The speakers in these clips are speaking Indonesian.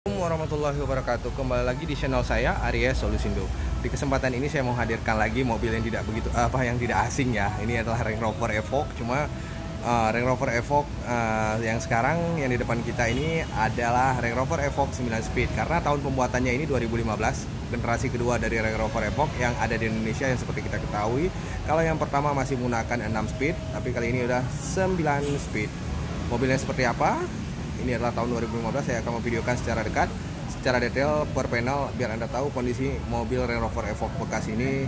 Assalamualaikum warahmatullahi wabarakatuh. Kembali lagi di channel saya, Aries Solusindo. Di kesempatan ini saya mau hadirkan lagi mobil yang tidak begitu yang tidak asing ya. Ini adalah Range Rover Evoque. Cuma Range Rover Evoque yang sekarang yang di depan kita ini adalah Range Rover Evoque 9 Speed. Karena tahun pembuatannya ini 2015, generasi kedua dari Range Rover Evoque yang ada di Indonesia yang seperti kita ketahui. Kalau yang pertama masih menggunakan 6 speed, tapi kali ini udah 9 speed. Mobilnya seperti apa? Ini adalah tahun 2015. Saya akan memvideokan secara dekat, secara detail per panel, biar Anda tahu kondisi mobil Range Rover Evoque bekas ini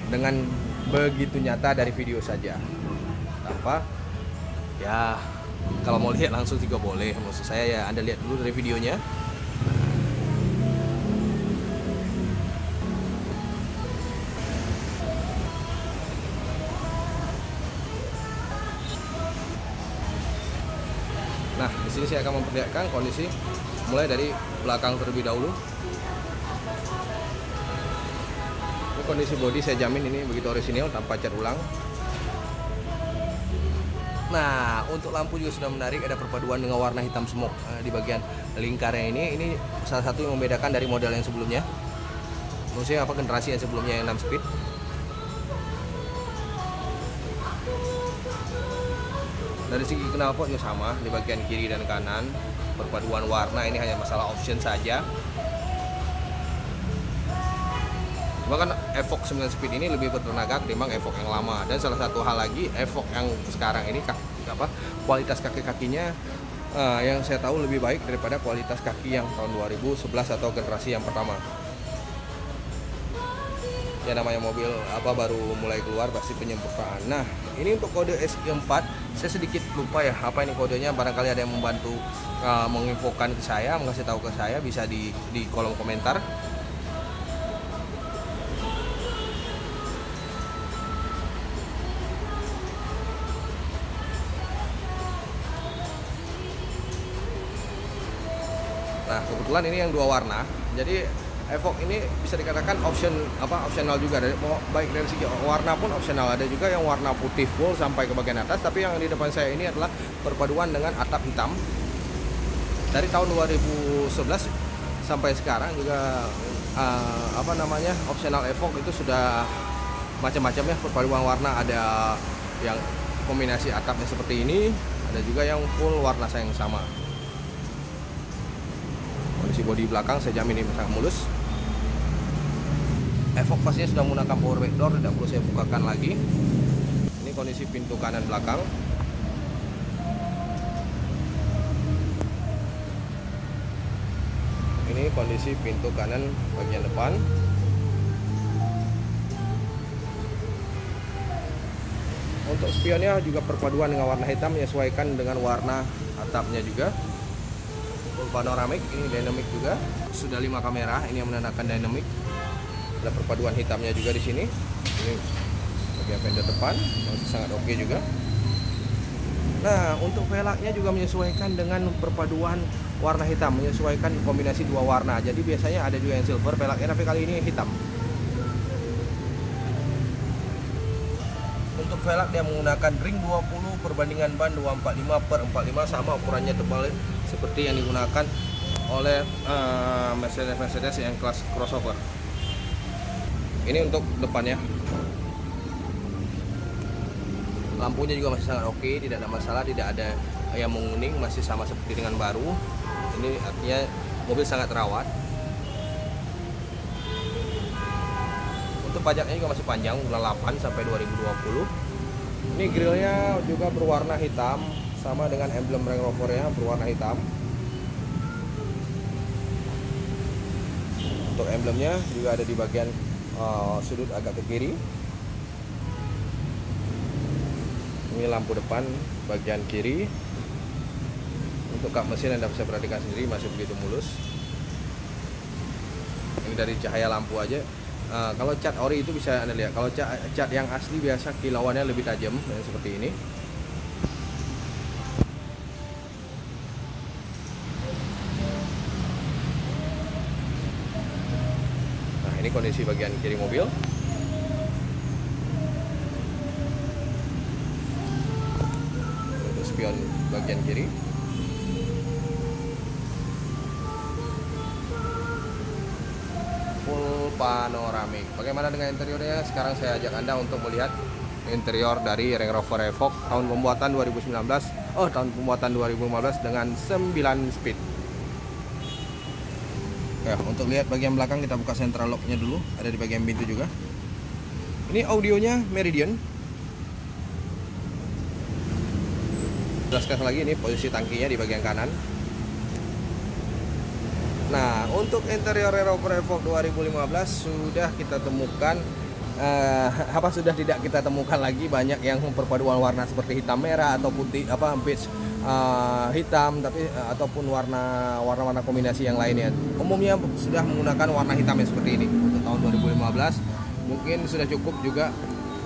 dengan begitu nyata dari video saja. Tanpa ya, kalau mau lihat langsung juga boleh. Maksud saya ya Anda lihat dulu dari videonya. Nah, di sini saya akan memperlihatkan kondisi mulai dari belakang terlebih dahulu. Ini kondisi bodi saya jamin ini begitu orisinil tanpa cat ulang. Nah, untuk lampu juga sudah menarik, ada perpaduan dengan warna hitam smoke di bagian lingkarnya ini. Ini salah satu yang membedakan dari model yang sebelumnya. Maksudnya apa, generasi yang sebelumnya yang 6 speed. Dari segi knalpot juga sama, di bagian kiri dan kanan. Perpaduan warna ini hanya masalah option saja. Cuma kan Evoque 9 Speed ini lebih bertenaga ketimbang Evoque yang lama. Dan salah satu hal lagi, Evoque yang sekarang ini kualitas kaki-kakinya yang saya tahu lebih baik daripada kualitas kaki yang tahun 2011 atau generasi yang pertama. Ya namanya mobil baru mulai keluar pasti penyempurnaan. Nah, ini untuk kode SI4 saya sedikit lupa ya apa ini kodenya. Barangkali ada yang membantu menginfokan ke saya, mengasih tahu ke saya, bisa di kolom komentar. Nah, kebetulan ini yang dua warna. Jadi Evoque ini bisa dikatakan opsional juga, baik dari segi warna pun opsional. Ada juga yang warna putih full sampai ke bagian atas, tapi yang di depan saya ini adalah perpaduan dengan atap hitam. Dari tahun 2011 sampai sekarang juga opsional Evoque itu sudah macam-macam ya perpaduan warna. Ada yang kombinasi atapnya seperti ini, ada juga yang full warna yang sama. Kondisi bodi belakang saya jamin ini sangat mulus. Evoque pastinya sudah menggunakan power back door, tidak perlu saya bukakan lagi. Ini kondisi pintu kanan belakang. Ini kondisi pintu kanan bagian depan. Untuk spionnya juga perpaduan dengan warna hitam, menyesuaikan dengan warna atapnya juga. Panoramik, ini dynamic juga. Sudah 5 kamera, ini yang menandakan dynamic. Ada perpaduan hitamnya juga di sini. Ini bagian fender depan masih sangat oke juga. Nah, untuk velgnya juga menyesuaikan dengan perpaduan warna hitam, menyesuaikan kombinasi dua warna. Jadi biasanya ada juga yang silver velgnya, tapi kali ini hitam. Untuk velg dia menggunakan ring 20 perbandingan ban 245/45, sama ukurannya tebal seperti yang digunakan oleh Mercedes yang kelas crossover. Ini untuk depannya. Lampunya juga masih sangat oke, tidak ada masalah, tidak ada yang menguning, masih sama seperti dengan baru. Ini artinya mobil sangat terawat. Untuk pajaknya juga masih panjang, bulan 8 sampai 2020. Ini grillnya juga berwarna hitam, sama dengan emblem Range Rover-nya berwarna hitam. Untuk emblemnya juga ada di bagian sudut agak ke kiri. Ini lampu depan bagian kiri. Untuk kap mesin Anda bisa perhatikan sendiri masih begitu mulus. Ini dari cahaya lampu aja. Kalau cat ori itu bisa Anda lihat. Kalau cat yang asli biasa kilauannya lebih tajam seperti ini. Ini kondisi bagian kiri mobil. Untuk spion bagian kiri. panoramik. Bagaimana dengan interiornya? Sekarang saya ajak Anda untuk melihat interior dari Range Rover Evoque tahun pembuatan 2015 dengan 9 speed. Ya, untuk lihat bagian belakang kita buka central locknya dulu, ada di bagian pintu juga. Ini audionya Meridian. Jelaskan lagi, ini posisi tangkinya di bagian kanan. Nah, untuk interior Range Rover Evoque 2015 sudah kita temukan sudah tidak kita temukan lagi banyak yang perpaduan warna seperti hitam merah atau putih beige hitam, tapi ataupun warna-warna kombinasi yang lainnya. Umumnya sudah menggunakan warna hitam yang seperti ini. Untuk tahun 2015 mungkin sudah cukup juga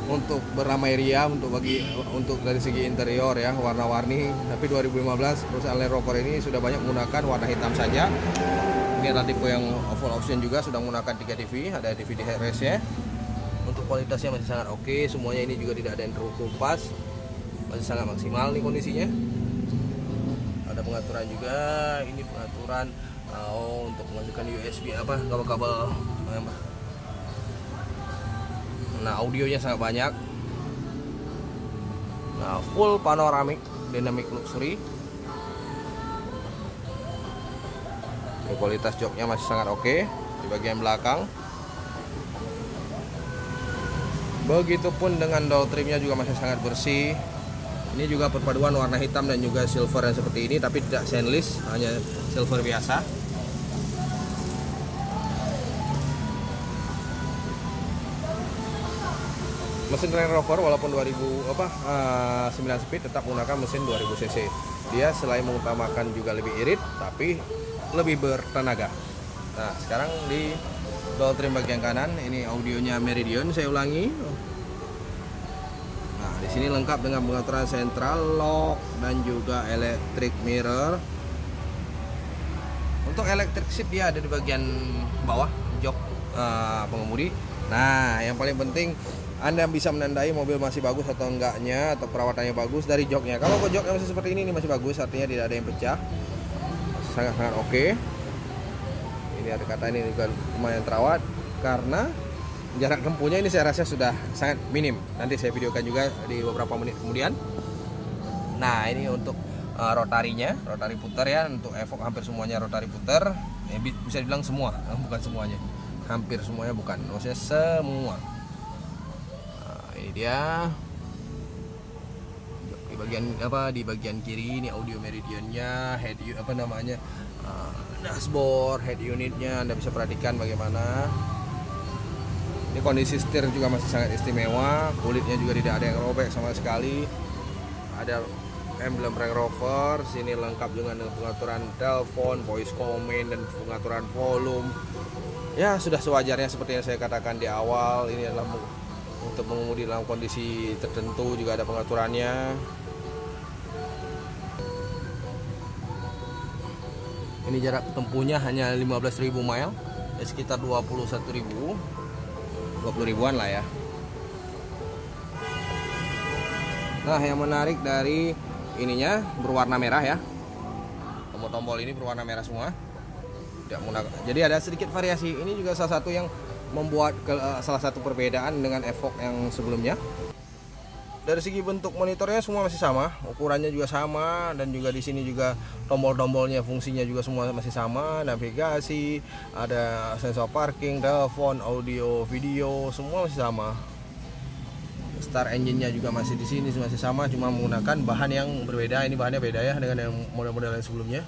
untuk beramai ria untuk dari segi interior ya, warna-warni. Tapi 2015 perusahaan Land Rover ini sudah banyak menggunakan warna hitam saja. Ini adalah tipe yang full option juga, sudah menggunakan 3 TV, ada DVD headrest ya. Untuk kualitasnya masih sangat oke, semuanya ini juga tidak ada yang terkelupas, masih sangat maksimal nih kondisinya. Ada pengaturan juga, ini pengaturan untuk memasukkan USB kabel-kabel. Nah, audionya sangat banyak. Nah, full panoramic dynamic luxury. Kualitas joknya masih sangat oke di bagian belakang. Begitupun dengan door trimnya juga masih sangat bersih. Ini juga perpaduan warna hitam dan juga silver yang seperti ini, tapi tidak stainless, hanya silver biasa. Mesin Range Rover walaupun 9 speed tetap menggunakan mesin 2000 cc. Dia selain mengutamakan juga lebih irit, tapi lebih bertenaga. Nah, sekarang di door trim bagian kanan, ini audionya Meridian, saya ulangi. Nah, di sini lengkap dengan pengaturan central lock dan juga electric mirror. Untuk electric seat dia ada di bagian bawah jok pengemudi. Nah, yang paling penting Anda bisa menandai mobil masih bagus atau enggaknya, atau perawatannya bagus dari joknya. Kalau joknya masih seperti ini masih bagus, artinya tidak ada yang pecah. Sangat-sangat oke. Ini ada kata ini juga lumayan terawat karena jarak tempuhnya ini saya rasa sudah sangat minim. Nanti saya videokan juga di beberapa menit kemudian. Nah, ini untuk rotarinya, rotari putar ya. Untuk Evoque hampir semuanya rotari putar. Bisa dibilang semua, bukan semuanya. Hampir semuanya, bukan, maksudnya semua. Nah, ini dia. Di bagian kiri ini audio Meridiannya, dashboard, head unitnya. Anda bisa perhatikan bagaimana. Ini kondisi setir juga masih sangat istimewa, kulitnya juga tidak ada yang robek sama sekali. Ada emblem Range Rover, sini lengkap juga dengan pengaturan telepon, voice command dan pengaturan volume. Ya, sudah sewajarnya seperti yang saya katakan di awal. Ini adalah untuk mengemudi dalam kondisi tertentu, juga ada pengaturannya. Ini jarak tempuhnya hanya 15.000 mile, ya sekitar 20.000-an lah ya. Nah, yang menarik dari ininya berwarna merah ya. Tombol-tombol ini berwarna merah semua. Jadi ada sedikit variasi. Ini juga salah satu yang membuat salah satu perbedaan dengan Evoque yang sebelumnya. Dari segi bentuk monitornya semua masih sama, ukurannya juga sama, dan juga di sini juga tombol-tombolnya fungsinya juga semua masih sama, navigasi, ada sensor parking, telepon, audio, video, semua masih sama. Start engine-nya juga masih di sini masih sama, cuma menggunakan bahan yang berbeda. Ini bahannya beda ya dengan yang model-model yang sebelumnya.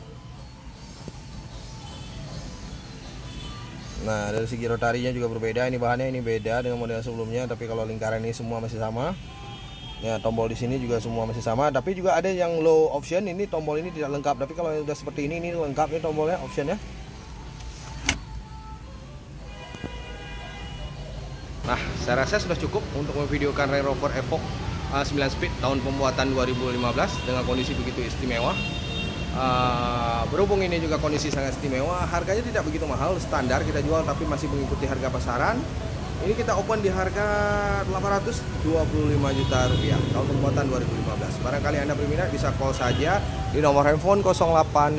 Nah, dari segi rotarinya juga berbeda. Ini bahannya ini beda dengan model sebelumnya, tapi kalau lingkaran ini semua masih sama. Ya, tombol di sini juga semua masih sama, tapi juga ada yang low option. Ini tombol ini tidak lengkap, tapi kalau sudah seperti ini lengkap nih tombolnya, optionnya. Nah, saya rasa sudah cukup untuk memvideokan Range Rover Evoque 9 speed tahun pembuatan 2015 dengan kondisi begitu istimewa. Berhubung ini juga kondisi sangat istimewa, harganya tidak begitu mahal, standar kita jual, tapi masih mengikuti harga pasaran. Ini kita open di harga 825 juta rupiah tahun pembuatan 2015. Barangkali Anda berminat bisa call saja di nomor handphone 0811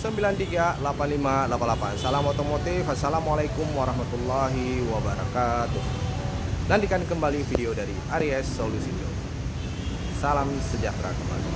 938588. Salam otomotif. Assalamualaikum warahmatullahi wabarakatuh. Nantikan kembali video dari Aries Solusindo. Salam sejahtera kembali.